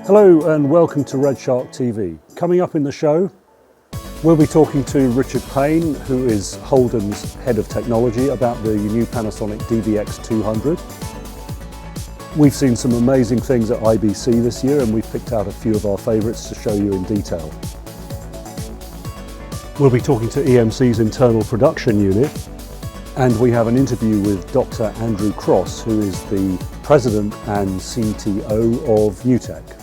Hello and welcome to RedShark TV. Coming up in the show, we'll be talking to Richard Payne, who is Holden's Head of Technology, about the new Panasonic DVX 200. We've seen some amazing things at IBC this year and we've picked out a few of our favourites to show you in detail. We'll be talking to EMC's internal production unit, and we have an interview with Dr. Andrew Cross, who is the President and CTO of NewTek.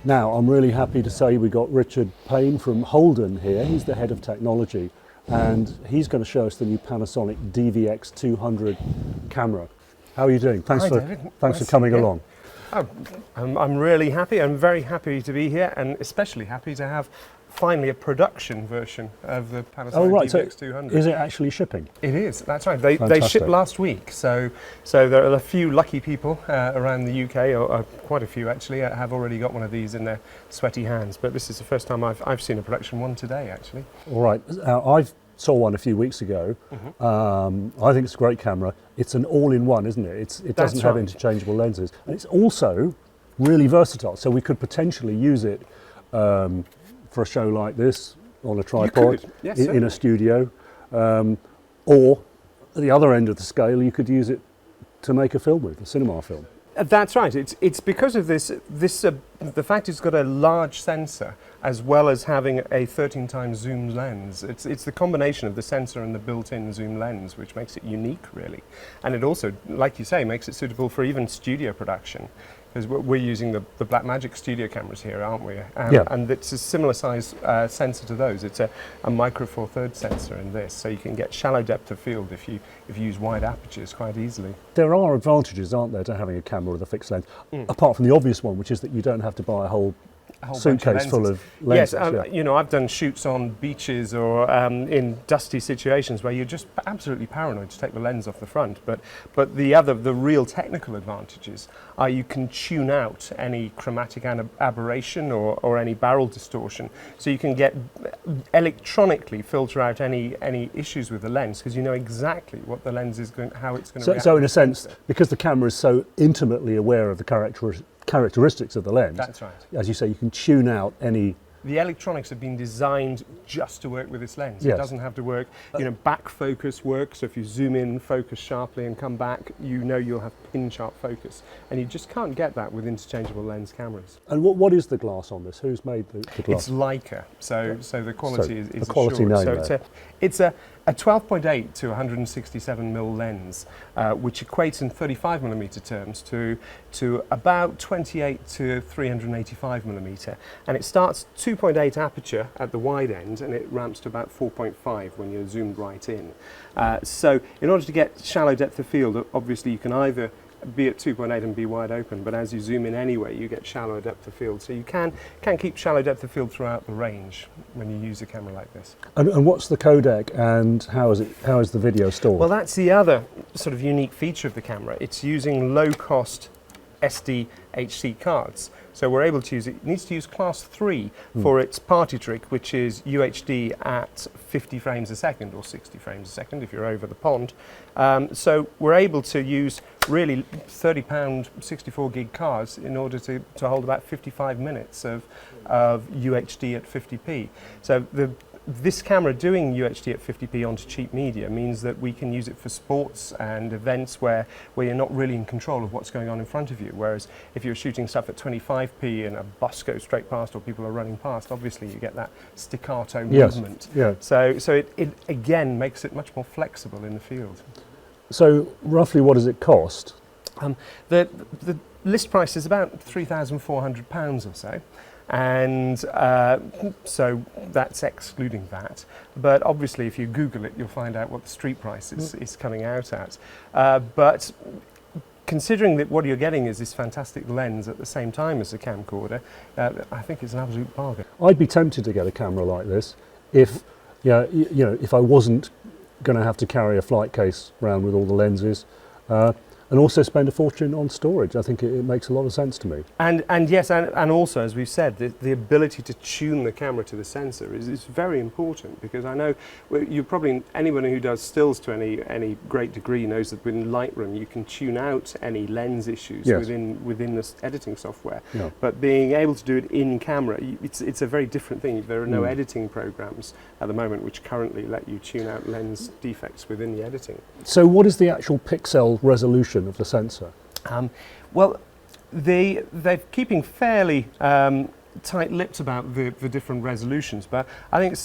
Now, I'm really happy to say we got Richard Payne from Holden here. He's the Head of Technology, and he's going to show us the new Panasonic DVX 200 camera. How are you doing? Thanks for coming along. Oh, I'm really happy. I'm very happy to be here, and especially happy to have finally a production version of the Panasonic DVX 200. Is it actually shipping? It is, that's right. They shipped last week, so there are a few lucky people around the UK, or quite a few actually, have already got one of these in their sweaty hands. But this is the first time I've seen a production one today, actually. All right, I saw one a few weeks ago. I think it's a great camera. It's an all-in-one, isn't it? It doesn't have interchangeable lenses, and it's also really versatile. So we could potentially use it for a show like this on a tripod, yes, in a studio, or at the other end of the scale, you could use it to make a film with, a cinema film. That's right. It's because of the fact it's got a large sensor as well as having a 13 times zoom lens. It's the combination of the sensor and the built-in zoom lens which makes it unique, really. And it also, like you say, makes it suitable for even studio production. Because we're using the Blackmagic studio cameras here, aren't we? And it's a similar size sensor to those. It's a Micro Four Thirds sensor in this, so you can get shallow depth of field if you use wide apertures quite easily. There are advantages, aren't there, to having a camera with a fixed lens, apart from the obvious one, which is that you don't have to buy a whole suitcase full of lenses. Yes, you know, I've done shoots on beaches or in dusty situations where you're just absolutely paranoid to take the lens off the front. But the real technical advantages are you can tune out any chromatic aberration or any barrel distortion. So you can get electronically filter out any issues with the lens because you know exactly what the lens is going, how it's going to react. So in a sense, because the camera is so intimately aware of the characteristics of the lens. That's right. As you say, you can tune out any... The electronics have been designed just to work with this lens. Yes. It doesn't have to work, you know, back focus works, so if you zoom in, focus sharply and come back, you know you'll have pin sharp focus. And you just can't get that with interchangeable lens cameras. And what is the glass on this? Who's made the glass? It's Leica, so the quality is a quality assured. name. It's a 12.8 to 167mm lens, which equates in 35mm terms to about 28 to 385mm, and it starts 2.8 aperture at the wide end, and it ramps to about 4.5 when you're zoomed right in. So in order to get shallow depth of field, obviously you can either be at 2.8 and be wide open, but as you zoom in anyway, you get shallower depth of field. So you can keep shallow depth of field throughout the range when you use a camera like this. And what's the codec, and how is the video stored? Well, that's the other sort of unique feature of the camera. It's using low-cost SDHC cards. So we're able to use it. It needs to use class 3 for its party trick, which is UHD at 50 frames a second or 60 frames a second if you're over the pond. So we're able to use really £30 64 gig cards in order to hold about 55 minutes of UHD at 50p. So this camera doing UHD at 50p onto cheap media means that we can use it for sports and events where you're not really in control of what's going on in front of you. Whereas if you're shooting stuff at 25p and a bus goes straight past or people are running past, obviously you get that staccato movement. Yeah. So it again makes it much more flexible in the field. So roughly what does it cost? The list price is about £3,400 or so. And so that's excluding that. But obviously if you Google it, you'll find out what the street price is coming out at. But considering that what you're getting is this fantastic lens at the same time as the camcorder, I think it's an absolute bargain. I'd be tempted to get a camera like this if, if I wasn't going to have to carry a flight case around with all the lenses. And also spend a fortune on storage. I think it makes a lot of sense to me. And yes, and also, as we've said, the ability to tune the camera to the sensor is very important, because I know anyone who does stills to any great degree knows that within Lightroom you can tune out any lens issues within the editing software. Yeah. But being able to do it in camera, it's a very different thing. There are no editing programs at the moment which currently let you tune out lens defects within the editing. So what is the actual pixel resolution of the sensor? Well, they're keeping fairly tight-lipped about the different resolutions, but I think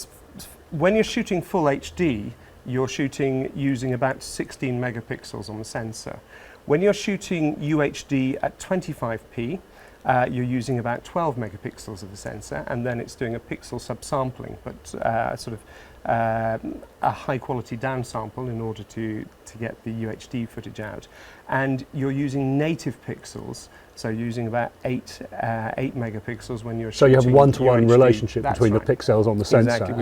when you're shooting full HD, you're shooting using about 16 megapixels on the sensor. When you're shooting UHD at 25p, you're using about 12 megapixels of the sensor, and then it's doing a pixel subsampling, but sort of a high-quality downsample in order to get the UHD footage out. And you're using native pixels, so using about 8 megapixels when you're shooting. So you have a one-to-one UHD. relationship That's between right. the pixels on the sensor Exactly.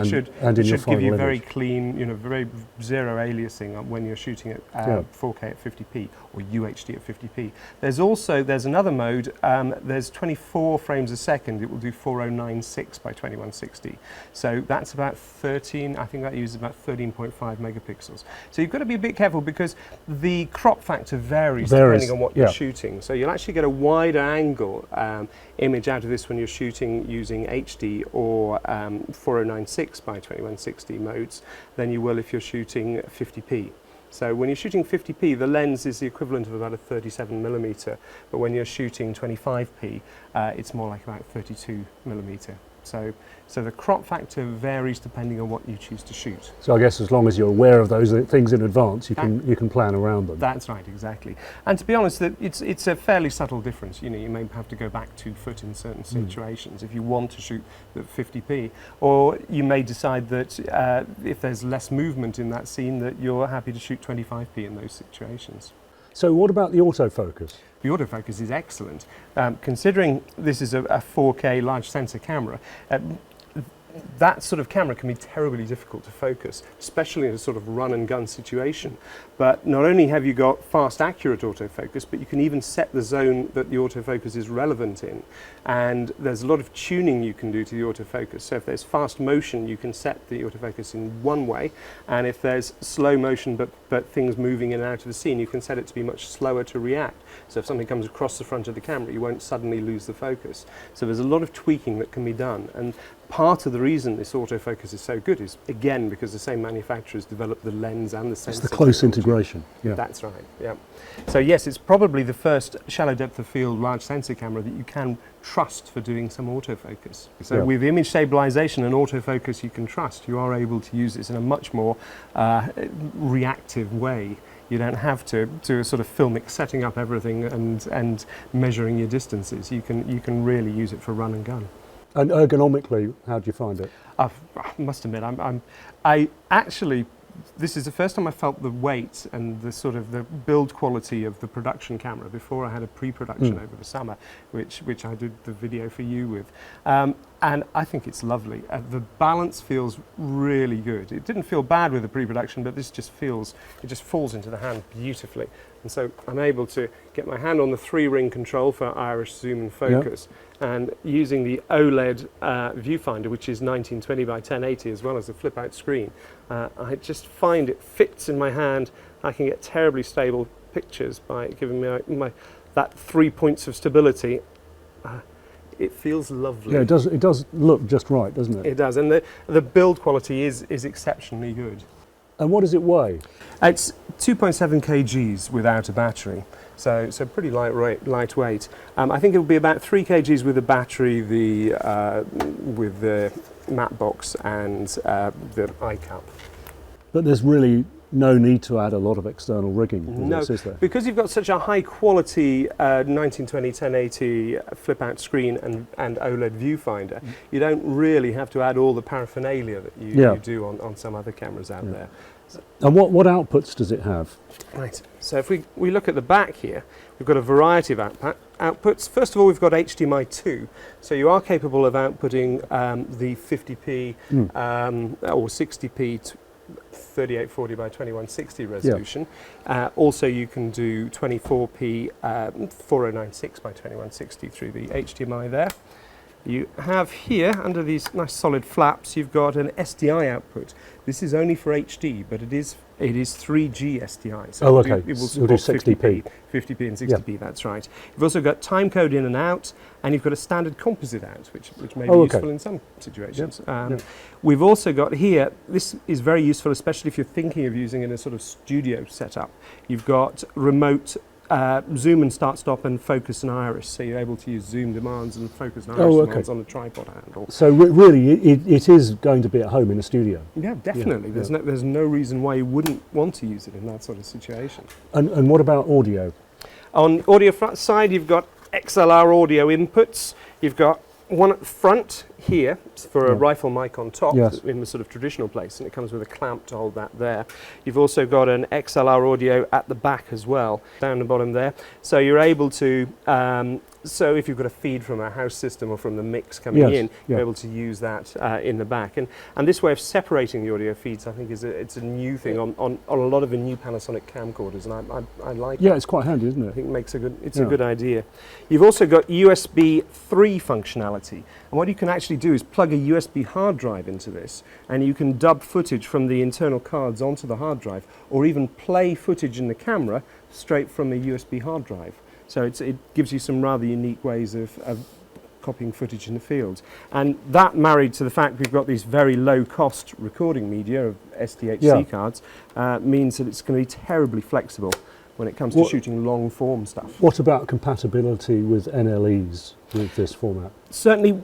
and in your should final give you image. very clean, very zero aliasing when you're shooting at 4K at 50p or UHD at 50p. There's another mode. There's 24 frames a second. It will do 4096 by 2160. So that's about 13. I think that uses about 13.5 megapixels. So you've got to be a bit careful, because the crop factor varies depending on what you're shooting. So you'll actually get a wider angle image out of this when you're shooting using HD or 4096 by 2160 modes than you will if you're shooting 50p. So when you're shooting 50p, the lens is the equivalent of about a 37mm, but when you're shooting 25p, it's more like about 32mm. So the crop factor varies depending on what you choose to shoot. So I guess as long as you're aware of those things in advance, you can plan around them. That's right, exactly. And to be honest, it's a fairly subtle difference. You may have to go back 2 foot in certain situations if you want to shoot at 50p, or you may decide that if there's less movement in that scene, that you're happy to shoot 25p in those situations. So what about the autofocus? The autofocus is excellent. Considering this is a 4K large sensor camera, that sort of camera can be terribly difficult to focus, especially in a sort of run and gun situation. But not only have you got fast, accurate autofocus, but you can even set the zone that the autofocus is relevant in. And there's a lot of tuning you can do to the autofocus. So if there's fast motion, you can set the autofocus in one way. And if there's slow motion, but things moving in and out of the scene, you can set it to be much slower to react. So if something comes across the front of the camera, you won't suddenly lose the focus. So there's a lot of tweaking that can be done. And part of the reason this autofocus is so good is, again, because the same manufacturers developed the lens and the sensor. It's the close integration. Yeah. That's right, yeah. So yes, it's probably the first shallow depth of field large sensor camera that you can trust for doing some autofocus. So with image stabilization and autofocus you can trust, you are able to use this in a much more reactive way. You don't have to sort of film it, setting up everything and measuring your distances. You can really use it for run and gun. And ergonomically, how do you find it? I must admit, I actually, this is the first time I felt the weight and the sort of the build quality of the production camera. Before I had a pre-production over the summer, which I did the video for you with. And I think it's lovely. The balance feels really good. It didn't feel bad with the pre-production, but this just feels, it just falls into the hand beautifully. And so I'm able to get my hand on the 3-ring control for iris, zoom and focus. And using the OLED viewfinder, which is 1920 by 1080, as well as the flip-out screen, I just find it fits in my hand. I can get terribly stable pictures by giving me that 3 points of stability. It feels lovely. Yeah, it does look just right, doesn't it? It does, and the build quality is exceptionally good. And what does it weigh? It's 2.7 kgs without a battery, so pretty lightweight. I think it will be about 3 kgs with a battery, with the matte box and the iCup. But there's really no need to add a lot of external rigging, no, is there? Because you've got such a high quality 1920 1080 flip out screen and OLED viewfinder, you don't really have to add all the paraphernalia that you do on some other cameras out there. And what outputs does it have? Right, so if we look at the back here, we've got a variety of outputs. First of all, we've got HDMI 2, so you are capable of outputting the 50p or 60p 3840 by 2160 resolution. Also, you can do 24p 4096 by 2160 through the HDMI there. You have here, under these nice solid flaps, you've got an SDI output. This is only for HD, but it is 3G SDI. So it will support 60p. 50p and 60p, that's right. You've also got timecode in and out, and you've got a standard composite out, which may be useful in some situations. We've also got here, this is very useful, especially if you're thinking of using it in a sort of studio setup. You've got remote zoom and start, stop, and focus and iris. So you're able to use zoom demands and focus and iris demands on a tripod handle. So really, it is going to be at home in a studio. Yeah, definitely. There's no reason why you wouldn't want to use it in that sort of situation. And what about audio? On audio side, you've got XLR audio inputs. You've got one at the front here for a rifle mic on top in the sort of traditional place, and it comes with a clamp to hold that there. You've also got an XLR audio at the back as well, down the bottom there. So you're able to, so if you've got a feed from a house system or from the mix coming in, you're able to use that in the back. And this way of separating the audio feeds, I think, it's a new thing on a lot of the new Panasonic camcorders, and I like it. Yeah, it's quite handy, isn't it? I think it makes a good idea. You've also got USB 3 functionality. And what you can actually do is plug a USB hard drive into this, and you can dub footage from the internal cards onto the hard drive, or even play footage in the camera straight from the USB hard drive. So it gives you some rather unique ways of copying footage in the field. And that, married to the fact we've got these very low-cost recording media of SDHC cards, means that it's going to be terribly flexible when it comes to shooting long-form stuff. What about compatibility with NLEs with this format? Certainly,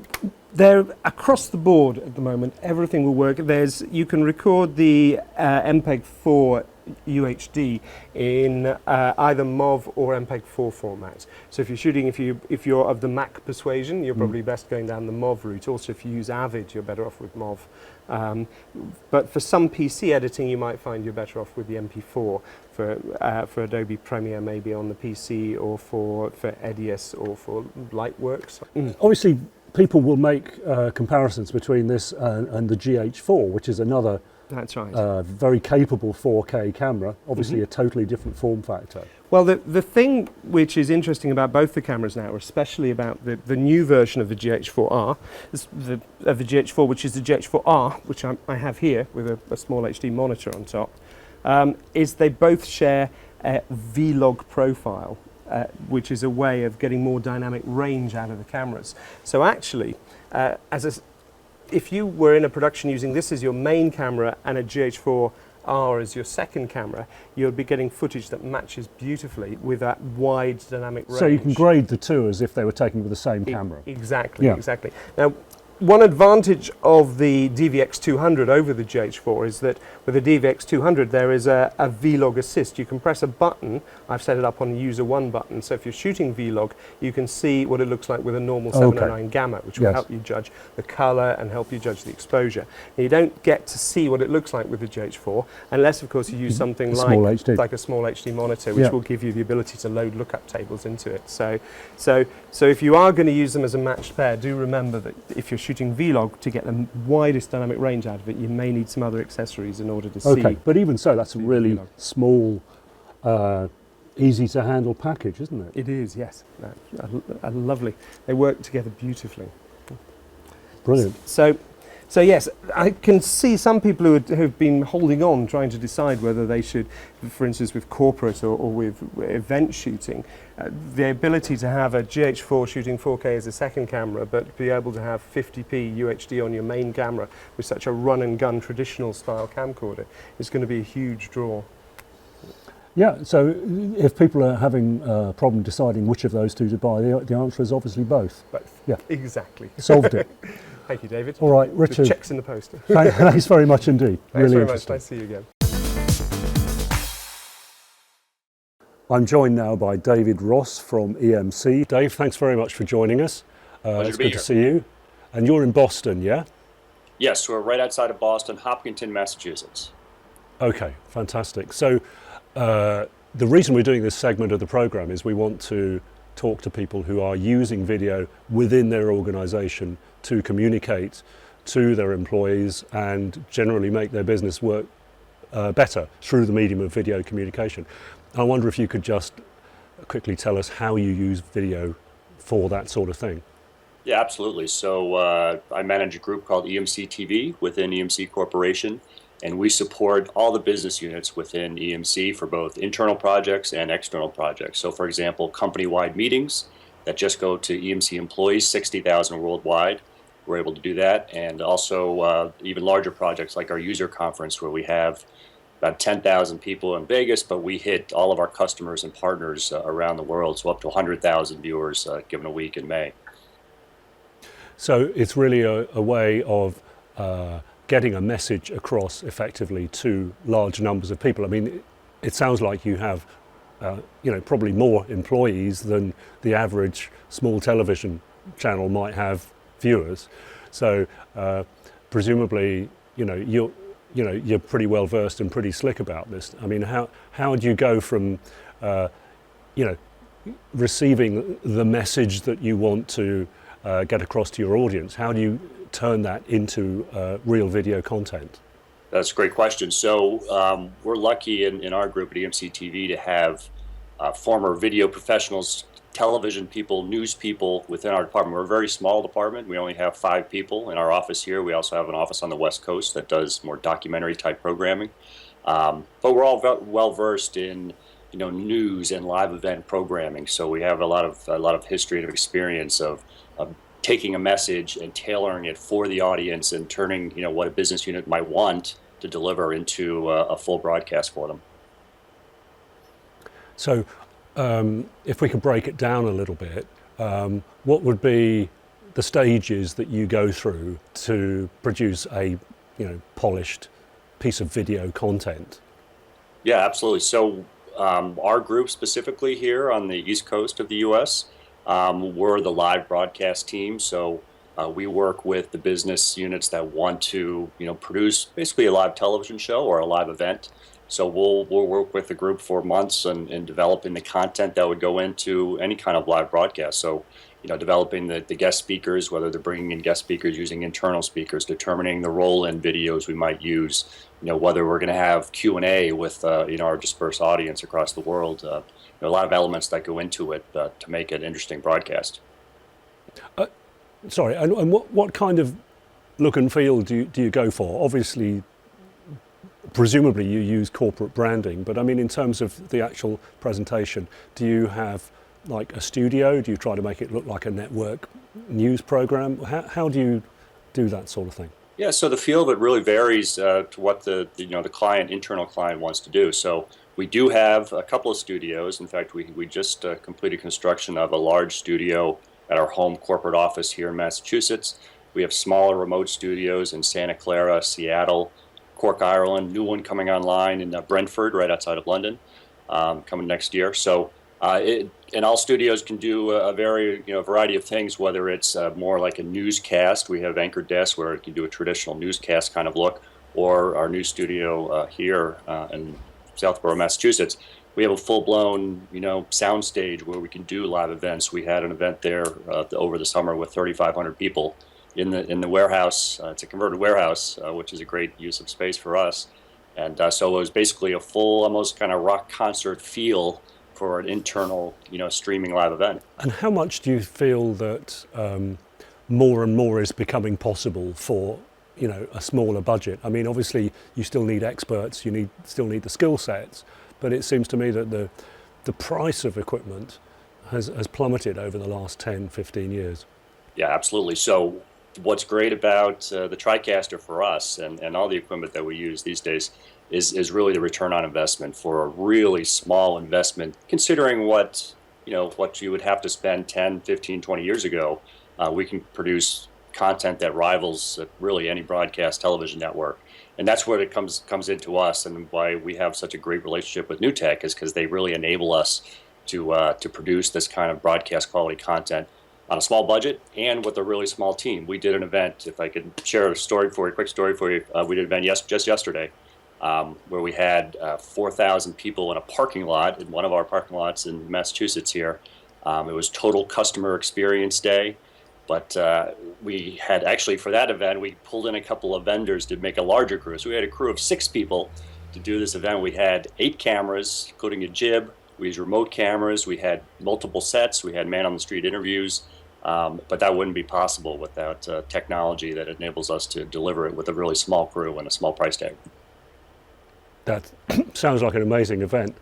they're across the board at the moment. Everything will work. You can record the MPEG-4 UHD in either MOV or MPEG-4 formats. So if you're shooting, if you're of the Mac persuasion, you're probably best going down the MOV route. Also, if you use Avid, you're better off with MOV. But for some PC editing, you might find you're better off with the MP4 for Adobe Premiere, maybe on the PC, or for EDIUS or for Lightworks. Obviously, people will make comparisons between this and the GH4, which is another very capable 4K camera, obviously a totally different form factor. Well, the thing which is interesting about both the cameras now, especially about the new version of the GH4R, of the GH4, which is the GH4R, which I have here with a small HD monitor on top, is they both share a V-log profile, which is a way of getting more dynamic range out of the cameras. So actually, if you were in a production using this as your main camera and a GH4R as your second camera, you'll be getting footage that matches beautifully with that wide dynamic range. So you can grade the two as if they were taken with the same camera. Exactly, exactly. Now, one advantage of the DVX 200 over the GH4 is that with the DVX 200 there is a V-log assist. You can press a button. I've set it up on user 1 button, so if you're shooting V-log you can see what it looks like with a normal 709 gamma, which will help you judge the color and help you judge the exposure. Now, you don't get to see what it looks like with the GH4 unless of course you use something like a small HD monitor, which will give you the ability to load lookup tables into it. So if you are going to use them as a matched pair, do remember that if you're shooting V-log, to get the widest dynamic range out of it, you may need some other accessories in order to see. Okay, but even so, that's a really small, easy to handle package, isn't it? It is, yes. Lovely. They work together beautifully. Brilliant. So yes, I can see some people who have been holding on, trying to decide whether they should, for instance, with corporate or with event shooting, the ability to have a GH4 shooting 4K as a second camera, but be able to have 50p UHD on your main camera with such a run-and-gun traditional style camcorder is going to be a huge draw. Yeah, so if people are having a problem deciding which of those two to buy, the answer is obviously both. Both. Yeah. Exactly. Solved it. Thank you, David. All right, Richard. The check's in the post. Thanks very much indeed. Thanks really very much. Nice to see you again. I'm joined now by David Ross from EMC. Dave, thanks very much for joining us. It's good to see you. And you're in Boston, yeah? Yes, we're right outside of Boston, Hopkinton, Massachusetts. Okay, fantastic. So the reason we're doing this segment of the program is we want to talk to people who are using video within their organization to communicate to their employees and generally make their business work better through the medium of video communication. I wonder if you could just quickly tell us how you use video for that sort of thing. Yeah, absolutely. So I manage a group called EMC TV within EMC Corporation, and we support all the business units within EMC for both internal projects and external projects. So for example, company-wide meetings that just go to EMC employees, 60,000 worldwide, we're able to do that. And also even larger projects like our user conference, where we have about 10,000 people in Vegas, but we hit all of our customers and partners around the world, so up to 100,000 viewers given a week in May. So it's really a way of getting a message across effectively to large numbers of people. I mean, it sounds like you have, probably more employees than the average small television channel might have viewers. So presumably, you're pretty well versed and pretty slick about this. I mean, how do you go from, receiving the message that you want to get across to your audience? How do you turn that into real video content? That's a great question. So we're lucky in our group at EMC TV to have former video professionals, television people, news people within our department. We're a very small department. We only have 5 people in our office here. We also have an office on the West Coast that does more documentary type programming. But we're all well versed in news and live event programming. So we have a lot of history and experience of taking a message and tailoring it for the audience and turning what a business unit might want to deliver into a full broadcast for them. So if we could break it down a little bit, what would be the stages that you go through to produce a polished piece of video content? Yeah, absolutely. So our group specifically here on the East Coast of the U.S., we're the live broadcast team. So we work with the business units that want to produce basically a live television show or a live event. So we'll work with the group for months in developing the content that would go into any kind of live broadcast. So developing the guest speakers, whether they're bringing in guest speakers using internal speakers, determining the roll-in videos we might use, whether we're going to have Q&A with our dispersed audience across the world. A lot of elements that go into it to make it an interesting broadcast. Sorry, and what kind of look and feel do you go for? Obviously, presumably you use corporate branding, but I mean in terms of the actual presentation, do you have like a studio? Do you try to make it look like a network news program? How do you do that sort of thing? Yeah, so the feel of it really varies to what the internal client wants to do. So we do have a couple of studios. In fact, we just completed construction of a large studio at our home corporate office here in Massachusetts. We have smaller remote studios in Santa Clara, Seattle, Cork, Ireland, new one coming online in Brentford, right outside of London, coming next year. So and all studios can do a variety of things, whether it's more like a newscast. We have anchor desks where it can do a traditional newscast kind of look, or our new studio here in Southborough, Massachusetts. We have a full-blown, sound stage where we can do live events. We had an event there over the summer with 3,500 people in the warehouse. It's a converted warehouse, which is a great use of space for us. And so it was basically a full, almost kind of rock concert feel for an internal, streaming live event. And how much do you feel that more and more is becoming possible for, a smaller budget? I mean, obviously you still need experts, still need the skill sets, but it seems to me that the price of equipment has plummeted over the last 10, 15 years. Yeah, absolutely. So what's great about the TriCaster for us and all the equipment that we use these days is really the return on investment for a really small investment, considering what you would have to spend 10, 15, 20 years ago. We can produce content that rivals really any broadcast television network. And that's where it comes into us, and why we have such a great relationship with NewTek is because they really enable us to produce this kind of broadcast quality content on a small budget and with a really small team. We did an event, if I could share a quick story for you. We did an event just yesterday where we had 4,000 people in a parking lot, in one of our parking lots in Massachusetts here. It was total customer experience day. But we had actually, for that event, we pulled in a couple of vendors to make a larger crew. So we had a crew of 6 people to do this event, we had 8 cameras, including a jib. We used remote cameras. We had multiple sets. We had man-on-the-street interviews. But that wouldn't be possible without technology that enables us to deliver it with a really small crew and a small price tag. That sounds like an amazing event.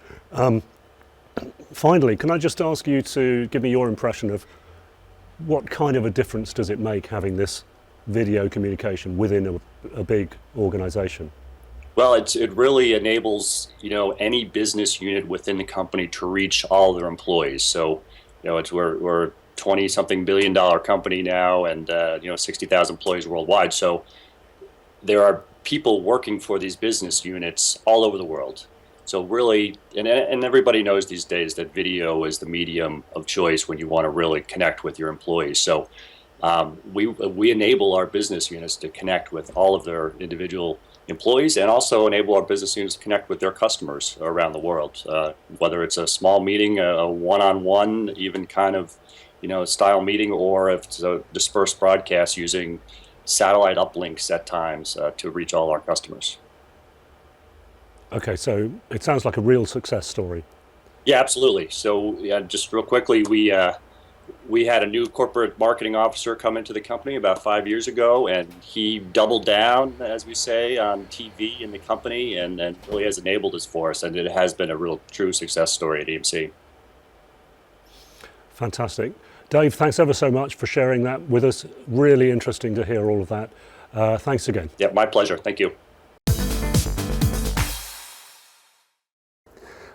Finally, can I just ask you to give me your impression of what kind of a difference does it make having this video communication within a big organization? Well, it really enables, any business unit within the company to reach all their employees. So, we're a 20-something billion dollar company now, and 60,000 employees worldwide. So there are people working for these business units all over the world. So really, and everybody knows these days that video is the medium of choice when you want to really connect with your employees. So we enable our business units to connect with all of their individual employees, and also enable our business units to connect with their customers around the world. Whether it's a small meeting, a one-on-one, even kind of style meeting, or if it's a dispersed broadcast using satellite uplinks at times to reach all our customers. Okay, so it sounds like a real success story. Yeah, absolutely. So just real quickly, we had a new corporate marketing officer come into the company about 5 years ago, and he doubled down, as we say, on TV in the company, and really has enabled us for us, and it has been a real true success story at EMC. Fantastic. Dave, thanks ever so much for sharing that with us. Really interesting to hear all of that. Thanks again. Yeah, my pleasure. Thank you.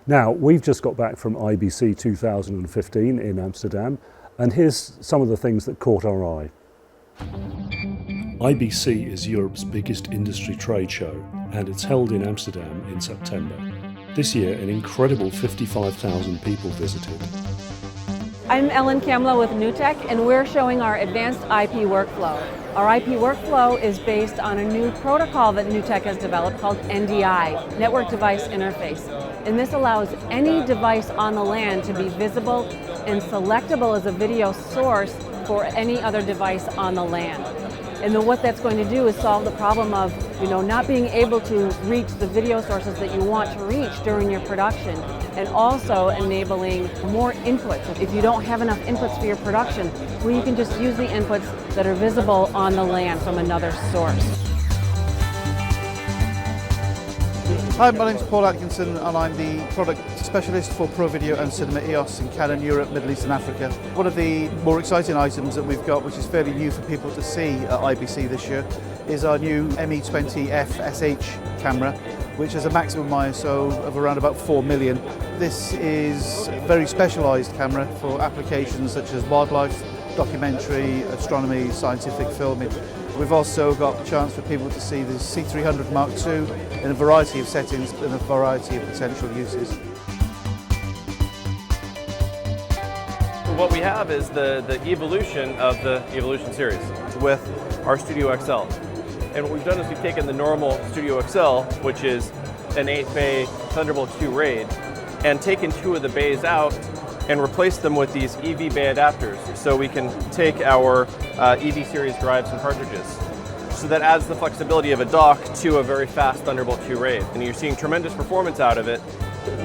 Now, we've just got back from IBC 2015 in Amsterdam, and here's some of the things that caught our eye. IBC is Europe's biggest industry trade show, and it's held in Amsterdam in September. This year, an incredible 55,000 people visited. I'm Ellen Kamla with NewTek, and we're showing our advanced IP workflow. Our IP workflow is based on a new protocol that NewTek has developed called NDI, Network Device Interface. And this allows any device on the LAN to be visible and selectable as a video source for any other device on the LAN. And then what that's going to do is solve the problem of, not being able to reach the video sources that you want to reach during your production, and also enabling more inputs. If you don't have enough inputs for your production, well, you can just use the inputs that are visible on the LAN from another source. Hi, my name's Paul Atkinson, and I'm the product specialist for Pro Video and Cinema EOS in Canon, Europe, Middle East and Africa. One of the more exciting items that we've got, which is fairly new for people to see at IBC this year, is our new ME20F SH camera, which has a maximum ISO of around about 4 million. This is a very specialised camera for applications such as wildlife, documentary, astronomy, scientific filming. We've also got the chance for people to see the C300 Mark II in a variety of settings and a variety of potential uses. What we have is the evolution of the Evolution series with our Studio XL. And what we've done is we've taken the normal Studio XL, which is an 8-bay Thunderbolt 2 RAID, and taken 2 of the bays out and replaced them with these EV bay adapters, so we can take our EV series drives and cartridges. So that adds the flexibility of a dock to a very fast Thunderbolt 2 RAID. And you're seeing tremendous performance out of it.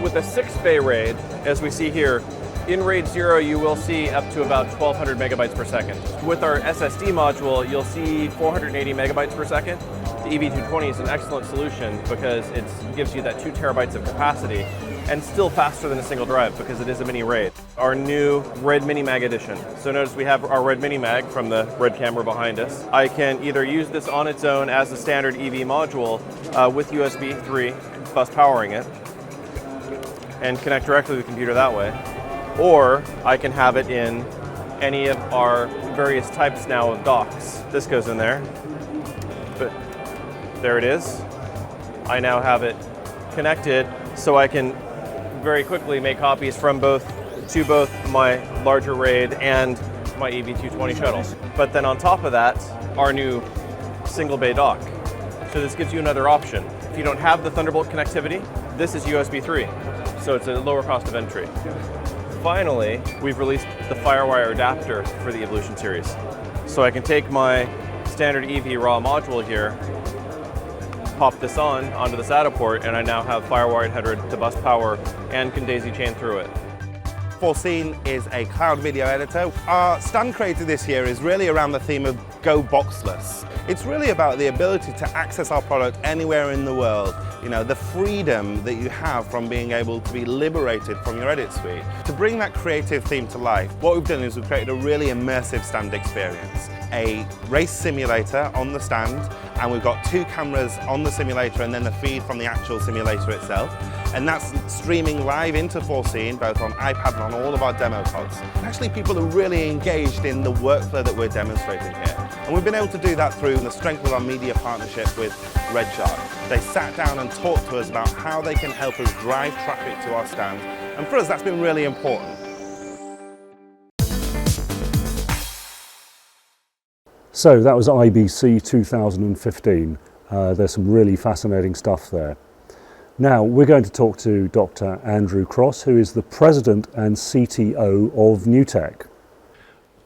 With a 6-bay RAID, as we see here, in RAID 0 you will see up to about 1200 megabytes per second. With our SSD module, you'll see 480 megabytes per second. The EV220 is an excellent solution because it gives you that 2 terabytes of capacity, and still faster than a single drive because it is a mini RAID. Our new Red Mini Mag edition. So notice we have our Red Mini Mag from the red camera behind us. I can either use this on its own as a standard EV module with USB 3 bus powering it and connect directly to the computer that way. Or I can have it in any of our various types now of docks. This goes in there, but there it is. I now have it connected so I can very quickly make copies from both my larger RAID and my EV220 shuttle. But then on top of that, our new single bay dock. So this gives you another option. If you don't have the Thunderbolt connectivity, this is USB 3. So it's a lower cost of entry. Finally, we've released the FireWire adapter for the Evolution series. So I can take my standard EV raw module here, pop this onto the SATA port, and I now have FireWired header to bus power and can daisy chain through it. Foreseen is a cloud video editor. Our stand created this year is really around the theme of go boxless. It's really about the ability to access our product anywhere in the world. You know, the freedom that you have from being able to be liberated from your edit suite. To bring that creative theme to life, what we've done is we've created a really immersive stand experience. A race simulator on the stand, and we've got 2 cameras on the simulator and then the feed from the actual simulator itself. And that's streaming live into Foreseen, both on iPad and on all of our demo pods. Actually, people are really engaged in the workflow that we're demonstrating here. And we've been able to do that through the strength of our media partnership with RedShark. They sat down and talked to us about how they can help us drive traffic to our stand. And for us, that's been really important. So that was IBC 2015. There's some really fascinating stuff there. Now we're going to talk to Dr. Andrew Cross, who is the President and CTO of NewTek.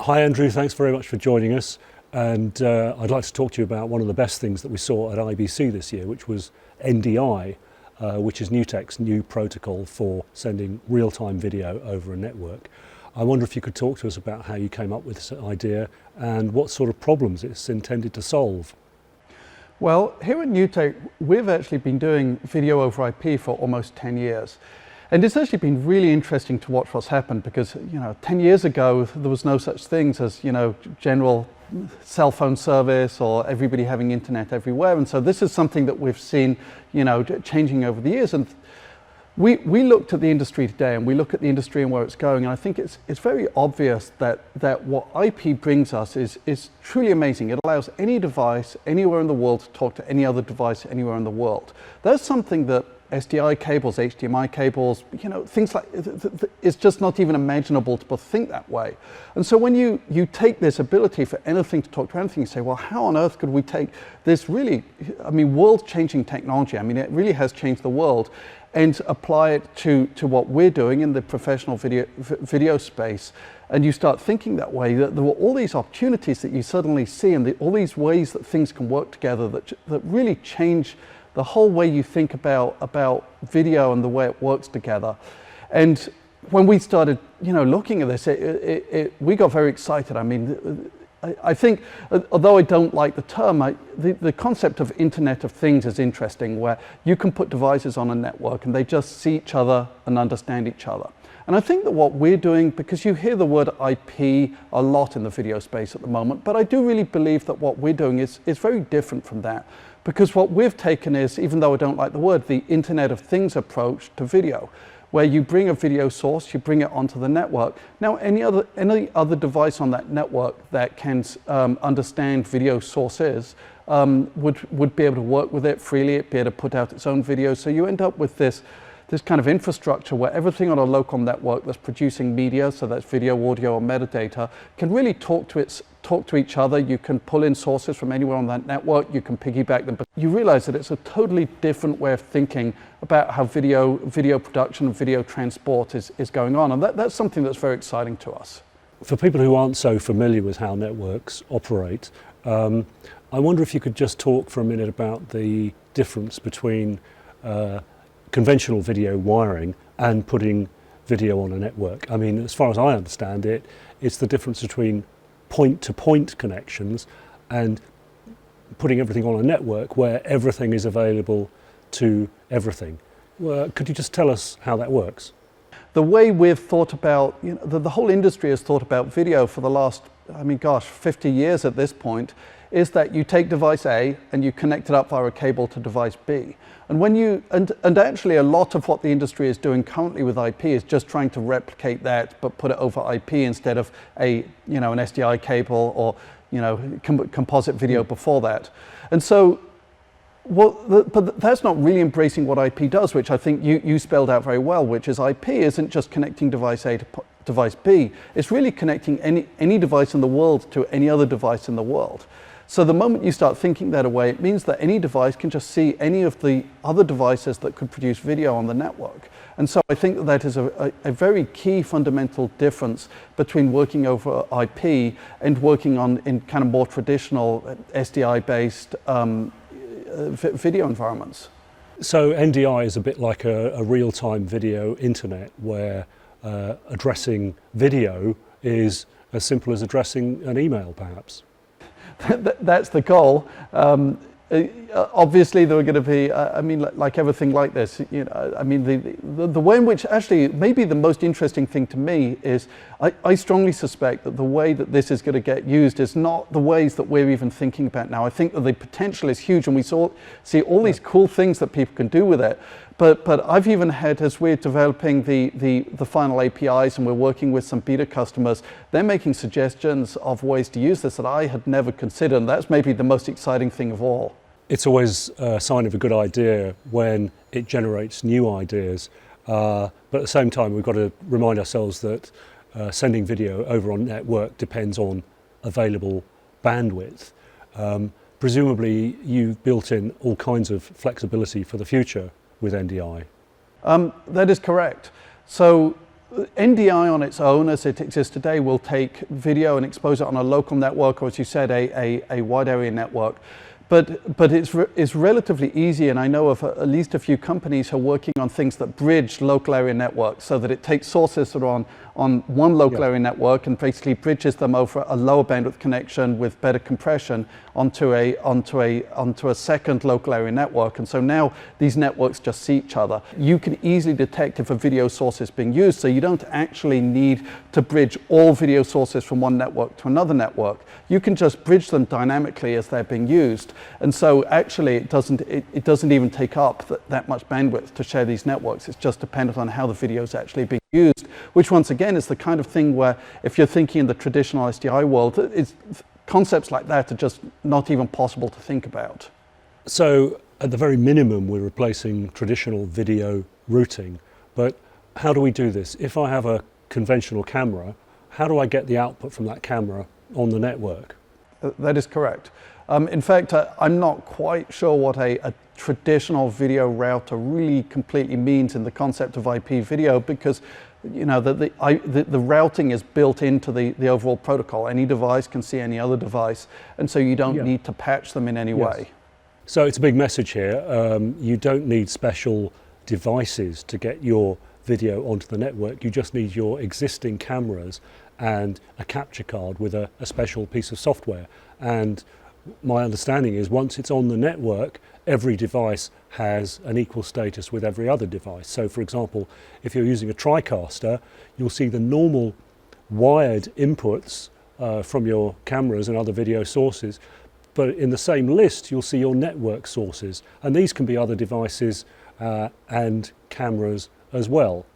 Hi Andrew, thanks very much for joining us. And I'd like to talk to you about one of the best things that we saw at IBC this year, which was NDI, which is NewTek's new protocol for sending real-time video over a network. I wonder if you could talk to us about how you came up with this idea and what sort of problems it's intended to solve. Well, here at NewTek, we've actually been doing video over IP for almost 10 years. And it's actually been really interesting to watch what's happened because, 10 years ago, there was no such things as, general cell phone service or everybody having internet everywhere. And so this is something that we've seen, changing over the years. And we looked at the industry today and we look at the industry and where it's going, and I think it's very obvious that what IP brings us is truly amazing. It allows any device anywhere in the world to talk to any other device anywhere in the world. That's something that SDI cables, HDMI cables, things like, it's just not even imaginable to think that way. And so when you take this ability for anything to talk to anything, you say, well, how on earth could we take this really, world-changing technology, it really has changed the world, and apply it to what we're doing in the professional video space. And you start thinking that way, that there were all these opportunities that you suddenly see, and all these ways that things can work together that really change the whole way you think about video and the way it works together. And when we started, looking at this, we got very excited. I think, although I don't like the term, the concept of Internet of Things is interesting, where you can put devices on a network and they just see each other and understand each other. And I think that what we're doing, because you hear the word IP a lot in the video space at the moment, but I do really believe that what we're doing is very different from that. Because what we've taken is, even though I don't like the word, the Internet of Things approach to video, where you bring a video source, you bring it onto the network. Now, any other device on that network that can understand video sources would be able to work with it freely, be able to put out its own video. So you end up with this kind of infrastructure where everything on a local network that's producing media, so that's video, audio, or metadata, can really talk to each other. You can pull in sources from anywhere on that network, you can piggyback them, but you realize that it's a totally different way of thinking about how video production and video transport is going on, and that's something that's very exciting to us. For people who aren't so familiar with how networks operate, I wonder if you could just talk for a minute about the difference between conventional video wiring and putting video on a network. As far as I understand it, it's the difference between point-to-point connections and putting everything on a network where everything is available to everything. Could you just tell us how that works? The way we've thought about, the whole industry has thought about video for the last, 50 years at this point, is that you take device A and you connect it up via a cable to device B. And and actually a lot of what the industry is doing currently with IP is just trying to replicate that, but put it over IP instead of an SDI cable or composite video before that. And so, but that's not really embracing what IP does, which I think you spelled out very well, which is IP isn't just connecting device A to device B. It's really connecting any device in the world to any other device in the world. So the moment you start thinking that way, it means that any device can just see any of the other devices that could produce video on the network. And so I think that is a very key fundamental difference between working over IP and working in kind of more traditional SDI-based video environments. So NDI is a bit like a real-time video internet where addressing video is as simple as addressing an email, perhaps. That's the goal. Obviously, there are going to be, I mean, like everything like this, you know, I mean, the way in which actually maybe the most interesting thing to me is I strongly suspect that the way that this is going to get used is not the ways that we're even thinking about now. I think that the potential is huge, and we see all these cool things that people can do with it. But I've even had, as we're developing the final APIs and we're working with some beta customers, they're making suggestions of ways to use this that I had never considered, and that's maybe the most exciting thing of all. It's always a sign of a good idea when it generates new ideas, but at the same time we've got to remind ourselves that sending video over on network depends on available bandwidth. Presumably you've built in all kinds of flexibility for the future with NDI. That is correct. So NDI on its own, as it exists today, will take video and expose it on a local network, or as you said, a wide area network. But it's relatively easy, and I know of at least a few companies who are working on things that bridge local area networks, so that it takes sources that are on one local area network and basically bridges them over a lower bandwidth connection with better compression onto a second local area network. And so now these networks just see each other. You can easily detect if a video source is being used, so you don't actually need to bridge all video sources from one network to another network. You can just bridge them dynamically as they're being used. And so actually it doesn't even take up that much bandwidth to share these networks. It's just dependent on how the video is actually being used, which once again is the kind of thing where if you're thinking in the traditional SDI world, concepts like that are just not even possible to think about. So at the very minimum we're replacing traditional video routing, but how do we do this? If I have a conventional camera, how do I get the output from that camera on the network? That is correct. In fact, I'm not quite sure what a traditional video router really completely means in the concept of IP video, because you know the routing is built into the overall protocol. Any device can see any other device, and so you don't need to patch them in any way. So it's a big message here. You don't need special devices to get your video onto the network. You just need your existing cameras and a capture card with a special piece of software. And my understanding is once it's on the network, every device has an equal status with every other device. So for example, if you're using a TriCaster, you'll see the normal wired inputs from your cameras and other video sources, but in the same list you'll see your network sources, and these can be other devices and cameras as well.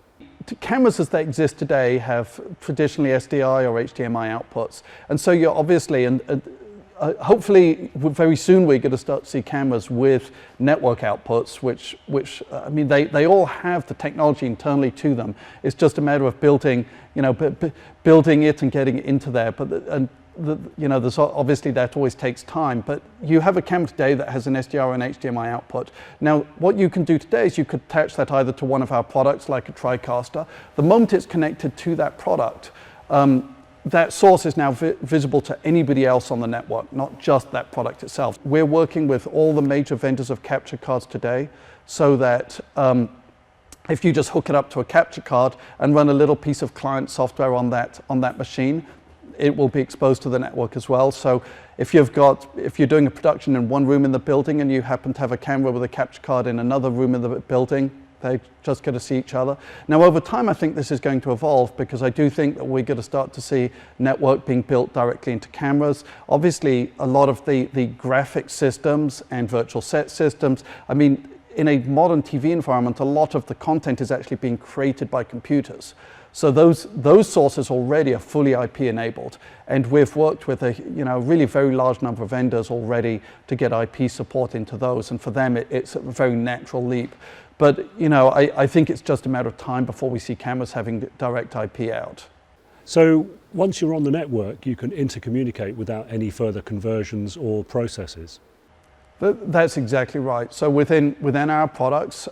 Cameras as they exist today have traditionally SDI or HDMI outputs, and so you're obviously, hopefully very soon we're going to start to see cameras with network outputs, which I mean they all have the technology internally to them. It's just a matter of building it and getting it into there. But there's obviously that always takes time. But you have a camera today that has an SDR or an HDMI output. Now what you can do today is you could attach that either to one of our products like a TriCaster. The moment it's connected to that product, that source is now visible to anybody else on the network, not just that product itself. We're working with all the major vendors of capture cards today, so that if you just hook it up to a capture card and run a little piece of client software on that machine, it will be exposed to the network as well. So if you're doing a production in one room in the building and you happen to have a camera with a capture card in another room in the building, they're just going to see each other. Now over time I think this is going to evolve, because I do think that we're going to start to see network being built directly into cameras. Obviously a lot of the graphic systems and virtual set systems, I mean in a modern TV environment a lot of the content is actually being created by computers. So those sources already are fully IP enabled, and we've worked with a really very large number of vendors already to get IP support into those, and for them it's a very natural leap. But I think it's just a matter of time before we see cameras having direct IP out. So once you're on the network, you can intercommunicate without any further conversions or processes. That's exactly right. So within our products,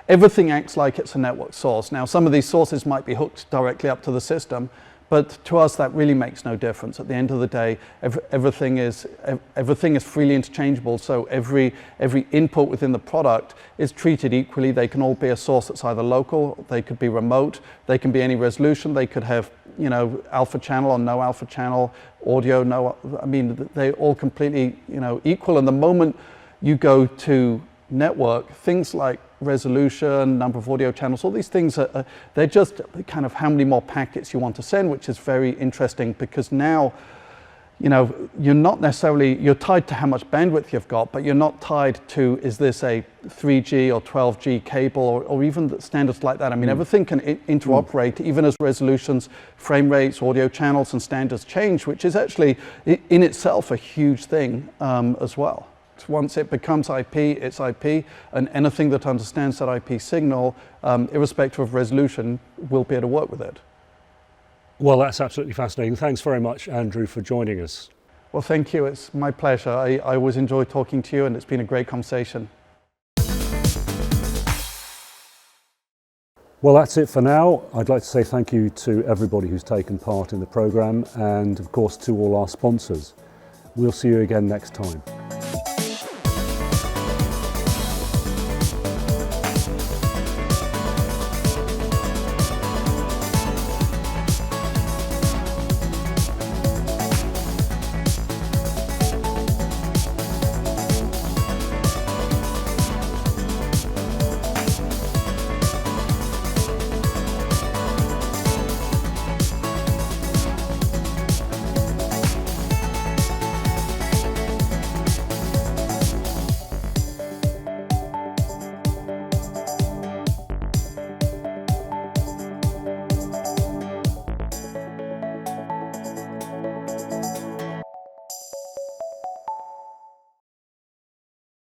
everything acts like it's a network source. Now some of these sources might be hooked directly up to the system, But to us, that really makes no difference. At the end of the day, everything is freely interchangeable. So every input within the product is treated equally. They can all be a source that's either local, they could be remote, they can be any resolution. They could have, you know, alpha channel or no alpha channel, audio, no. I mean, they're all completely, you know, equal. And the moment you go to network, things like resolution, number of audio channels, all these things they're just kind of how many more packets you want to send, which is very interesting, because now, you know, you're not necessarily, you're tied to how much bandwidth you've got, but you're not tied to, is this a 3G or 12G cable, or even the standards like that. I mean, everything can interoperate, even as resolutions, frame rates, audio channels and standards change, which is actually in itself a huge thing as well. Once it becomes IP, it's IP, and anything that understands that IP signal, irrespective of resolution, will be able to work with it. Well, that's absolutely fascinating. Thanks very much, Andrew, for joining us. Well, thank you. It's my pleasure. I always enjoy talking to you, and it's been a great conversation. Well, that's it for now. I'd like to say thank you to everybody who's taken part in the programme, and of course to all our sponsors. We'll see you again next time.